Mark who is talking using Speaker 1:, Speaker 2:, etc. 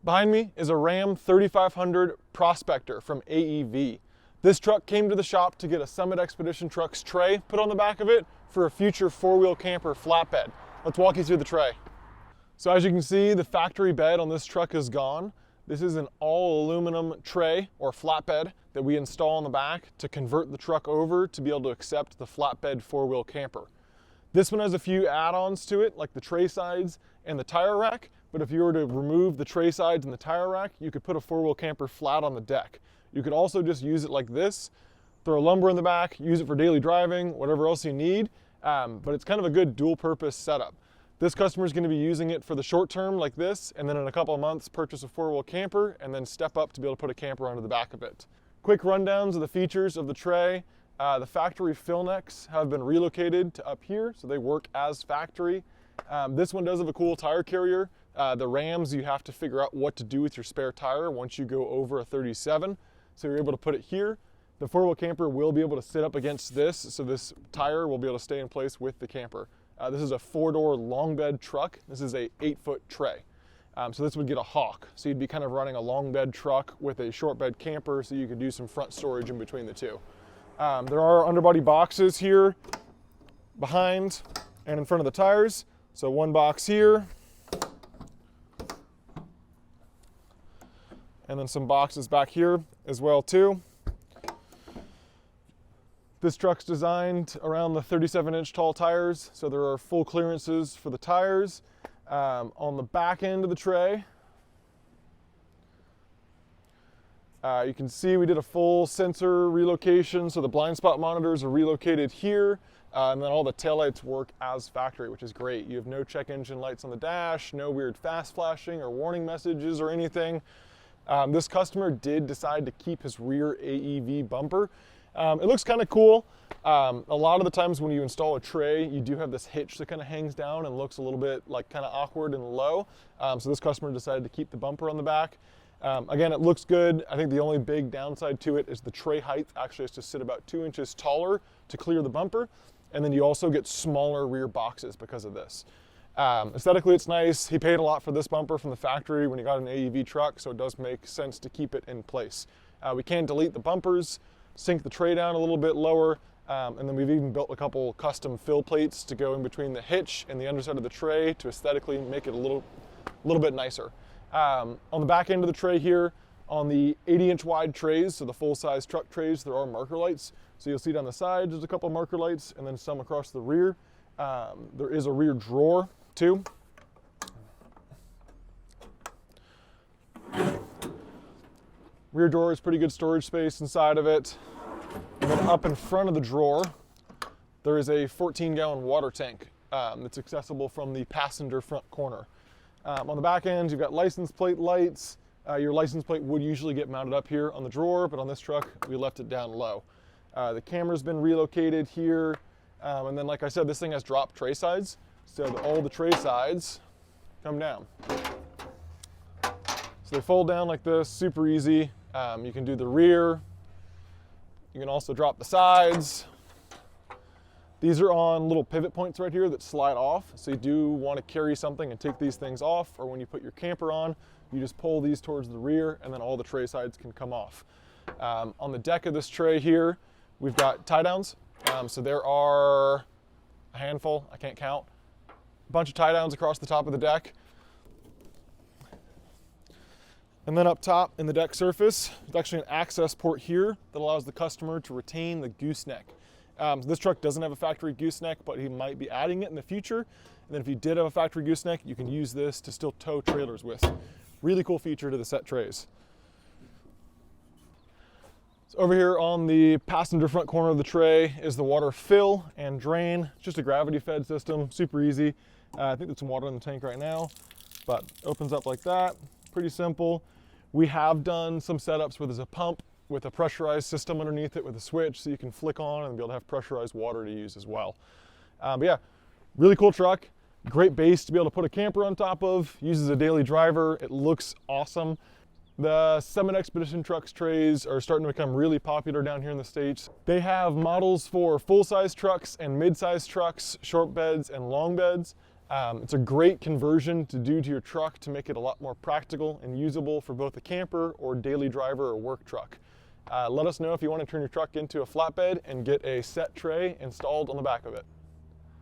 Speaker 1: Behind me is a Ram 3500 Prospector from AEV. This truck came to the shop to get a Summit Expedition Trucks tray put on the back of it for a future four-wheel camper flatbed. Let's walk you through the tray. So as you can see, the factory bed on this truck is gone. This is an all aluminum tray or flatbed that we install on the back to convert the truck over to be able to accept the flatbed four-wheel camper. This one has a few add-ons to it, like the tray sides and the tire rack, but if you were to remove the tray sides and the tire rack, you could put a four-wheel camper flat on the deck. You could also just use it like this, throw lumber in the back, use it for daily driving, whatever else you need, but it's kind of a good dual-purpose setup. This customer is going to be using it for the short term like this, and then in a couple of months purchase a four-wheel camper and then step up to be able to put a camper onto the back of it. Quick rundowns of the features of the tray. The factory fill necks have been relocated to up here, so they work as factory. This one does have a cool tire carrier. The Rams, you have to figure out what to do with your spare tire once you go over a 37. So you're able to put it here. The four-wheel camper will be able to sit up against this, so this tire will be able to stay in place with the camper. This is a four-door long bed truck. This is a 8-foot tray. So this would get a hawk. So you'd be kind of running a long bed truck with a short bed camper, so you could do some front storage in between the two. There are underbody boxes here behind and in front of the tires. So one box here, and then some boxes back here as well too. This truck's designed around the 37-inch tall tires, so there are full clearances for the tires. On the back end of the tray, you can see we did a full sensor relocation, so the blind spot monitors are relocated here, and then all the taillights work as factory, which is great. You have no check engine lights on the dash, no weird fast flashing or warning messages or anything. This customer did decide to keep his rear AEV bumper. It looks kind of cool. A lot of the times when you install a tray, you do have this hitch that kind of hangs down and looks a little bit like kind of awkward and low. So this customer decided to keep the bumper on the back. Again, it looks good. I think the only big downside to it is the tray height actually has to sit about 2 inches taller to clear the bumper. And then you also get smaller rear boxes because of this. Aesthetically, it's nice. He paid a lot for this bumper from the factory when he got an AEV truck, so it does make sense to keep it in place. We can delete the bumpers, sink the tray down a little bit lower, and then we've even built a couple custom fill plates to go in between the hitch and the underside of the tray to aesthetically make it a little bit nicer. On the back end of the tray here, on the 80-inch wide trays, so the full-size truck trays, there are marker lights. So you'll see down the side, there's a couple marker lights, and then some across the rear. There is a rear drawer too. Rear drawer is pretty good storage space inside of it. And then up in front of the drawer, there is a 14-gallon water tank that's accessible from the passenger front corner. On the back end, you've got license plate lights. Your license plate would usually get mounted up here on the drawer, but on this truck, we left it down low. The camera's been relocated here. And then, like I said, this thing has drop tray sides, so that all the tray sides come down. So they fold down like this, super easy. You can do the rear. You can also drop the sides. These are on little pivot points right here that slide off, so you do want to carry something and take these things off, or when you put your camper on, you just pull these towards the rear, and then all the tray sides can come off. On the deck of this tray here, we've got tie downs. So there are a handful, I can't count, a bunch of tie downs across the top of the deck. And then up top in the deck surface, there's actually an access port here that allows the customer to retain the gooseneck. So this truck doesn't have a factory gooseneck, but he might be adding it in the future. And then if you did have a factory gooseneck, you can use this to still tow trailers with. Really cool feature to the set trays. So over here on the passenger front corner of the tray is the water fill and drain. It's just a gravity fed system, super easy. I think there's some water in the tank right now, but opens up like that, pretty simple. We have done some setups where there's a pump with a pressurized system underneath it with a switch, so you can flick on and be able to have pressurized water to use as well. But yeah, really cool truck. Great base to be able to put a camper on top of, uses a daily driver. It looks awesome. The Summit Expedition Trucks trays are starting to become really popular down here in the States. They have models for full-size trucks and mid-size trucks, short beds and long beds. It's a great conversion to do to your truck to make it a lot more practical and usable for both a camper or daily driver or work truck. Let us know if you want to turn your truck into a flatbed and get a set tray installed on the back of it.